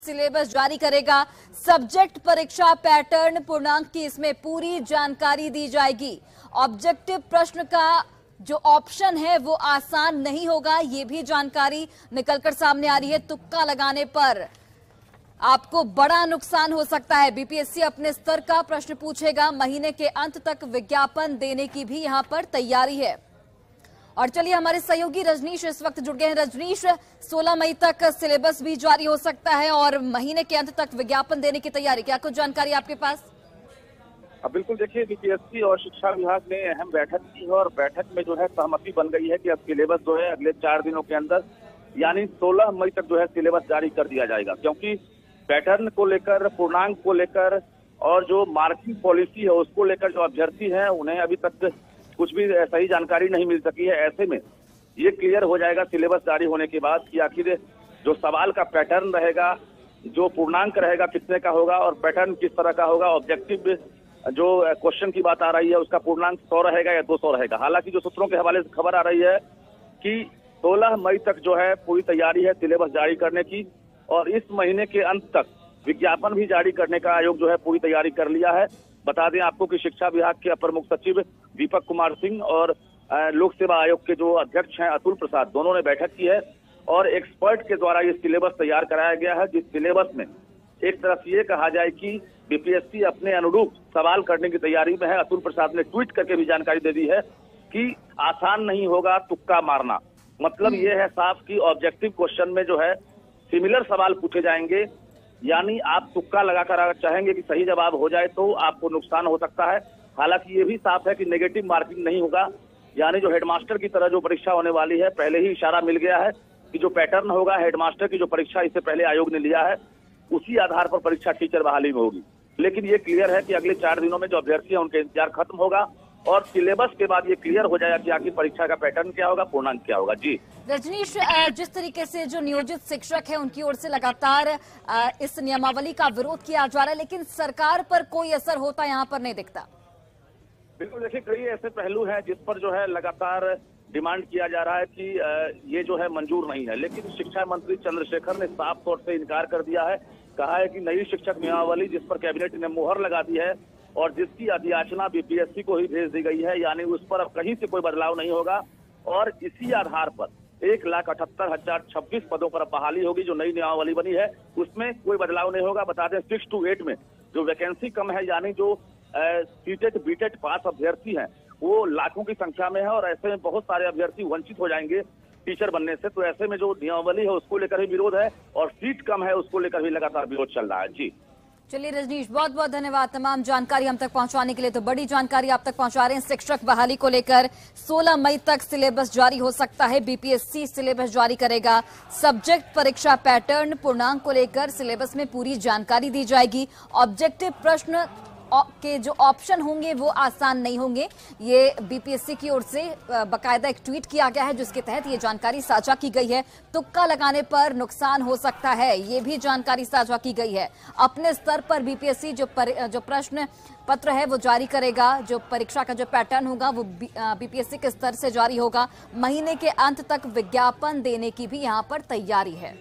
Syllabus जारी करेगा। Subject परीक्षा पैटर्न पूर्णांक की इसमें पूरी जानकारी दी जाएगी। ऑब्जेक्टिव प्रश्न का जो ऑप्शन है वो आसान नहीं होगा, ये भी जानकारी निकलकर सामने आ रही है। तुक्का लगाने पर आपको बड़ा नुकसान हो सकता है। बीपीएससी अपने स्तर का प्रश्न पूछेगा। महीने के अंत तक विज्ञापन देने की भी यहां पर तैयारी है। और चलिए, हमारे सहयोगी रजनीश इस वक्त जुड़ गए हैं। रजनीश, 16 मई तक सिलेबस भी जारी हो सकता है और महीने के अंत तक विज्ञापन देने की तैयारी, क्या कुछ जानकारी आपके पास? बिल्कुल, देखिए, बीपीएससी और शिक्षा विभाग ने अहम बैठक की है और बैठक में जो है सहमति बन गई है कि अब सिलेबस जो है अगले 4 दिनों के अंदर यानी 16 मई तक जो है सिलेबस जारी कर दिया जाएगा। क्योंकि पैटर्न को लेकर, पूर्णांक को लेकर और जो मार्किंग पॉलिसी है उसको लेकर जो अभ्यर्थी हैं उन्हें अभी तक कुछ भी सही जानकारी नहीं मिल सकी है। ऐसे में ये क्लियर हो जाएगा सिलेबस जारी होने के बाद कि आखिर जो सवाल का पैटर्न रहेगा, जो पूर्णांक रहेगा कितने का होगा और पैटर्न किस तरह का होगा। ऑब्जेक्टिव जो क्वेश्चन की बात आ रही है उसका पूर्णांक 100 रहेगा या 200 रहेगा। हालांकि जो सूत्रों के हवाले से खबर आ रही है कि 16 मई तक जो है पूरी तैयारी है सिलेबस जारी करने की और इस महीने के अंत तक विज्ञापन भी जारी करने का आयोग जो है पूरी तैयारी कर लिया है। बता दें आपको कि शिक्षा विभाग के अपर मुख्य सचिव दीपक कुमार सिंह और लोक सेवा आयोग के जो अध्यक्ष हैं अतुल प्रसाद, दोनों ने बैठक की है और एक्सपर्ट के द्वारा ये सिलेबस तैयार कराया गया है। जिस सिलेबस में एक तरफ ये कहा जाए कि बीपीएससी अपने अनुरूप सवाल करने की तैयारी में है। अतुल प्रसाद ने ट्वीट करके भी जानकारी दे दी है कि आसान नहीं होगा तुक्का मारना। मतलब ये है साफ कि ऑब्जेक्टिव क्वेश्चन में जो है सिमिलर सवाल पूछे जाएंगे, यानी आप तुक्का लगाकर अगर चाहेंगे कि सही जवाब हो जाए तो आपको नुकसान हो सकता है। हालांकि ये भी साफ है कि नेगेटिव मार्किंग नहीं होगा, यानी जो हेडमास्टर की तरह जो परीक्षा होने वाली है, पहले ही इशारा मिल गया है कि जो पैटर्न होगा हेडमास्टर की जो परीक्षा इससे पहले आयोग ने लिया है उसी आधार पर परीक्षा टीचर बहाली में होगी। लेकिन ये क्लियर है कि अगले 4 दिनों में जो अभ्यर्थी है उनका इंतजार खत्म होगा और सिलेबस के बाद ये क्लियर हो जाएगा कि आखिर परीक्षा का पैटर्न क्या होगा, पूर्णांक क्या होगा। जी रजनीश, जिस तरीके से जो नियोजित शिक्षक है उनकी ओर से लगातार इस नियमावली का विरोध किया जा रहा है, लेकिन सरकार पर कोई असर होता यहाँ पर नहीं दिखता। बिल्कुल, देखिए, कई ऐसे पहलू हैं जिस पर जो है लगातार डिमांड किया जा रहा है कि ये जो है मंजूर नहीं है। लेकिन शिक्षा मंत्री चंद्रशेखर ने साफ तौर से इनकार कर दिया है। कहा है कि नई शिक्षक नियमावली जिस पर कैबिनेट ने मुहर लगा दी है और जिसकी अधियाचना बीपीएससी को ही भेज दी गई है, यानी उस पर अब कहीं से कोई बदलाव नहीं होगा और इसी आधार पर 1,78,026 पदों पर बहाली होगी। जो नई नियमावली बनी है उसमें कोई बदलाव नहीं होगा। बता दें 6 to 8 में जो वैकेंसी कम है, यानी जो सीटेट बीटेट पास अभ्यर्थी हैं वो लाखों की संख्या में है और ऐसे में बहुत सारे अभ्यर्थी वंचित हो जाएंगे टीचर बनने से। तो ऐसे में जो नियमावली है उसको लेकर भी विरोध है और सीट कम है उसको लेकर भी लगातार विरोध चल रहा है। जी चलिए रजनीश, बहुत बहुत धन्यवाद तमाम जानकारी हम तक पहुंचाने के लिए। तो बड़ी जानकारी आप तक पहुंचा रहे हैं शिक्षक बहाली को लेकर। 16 मई तक सिलेबस जारी हो सकता है। बीपीएससी सिलेबस जारी करेगा। सब्जेक्ट परीक्षा पैटर्न पूर्णांक को लेकर सिलेबस में पूरी जानकारी दी जाएगी। ऑब्जेक्टिव प्रश्न के जो ऑप्शन होंगे वो आसान नहीं होंगे। ये बीपीएससी की ओर से बकायदा एक ट्वीट किया गया है जिसके तहत ये जानकारी साझा की गई है। तुक्का लगाने पर नुकसान हो सकता है, ये भी जानकारी साझा की गई है। अपने स्तर पर बीपीएससी जो प्रश्न पत्र है वो जारी करेगा। जो परीक्षा का जो पैटर्न होगा वो बीपीएससी के स्तर से जारी होगा। महीने के अंत तक विज्ञापन देने की भी यहाँ पर तैयारी है।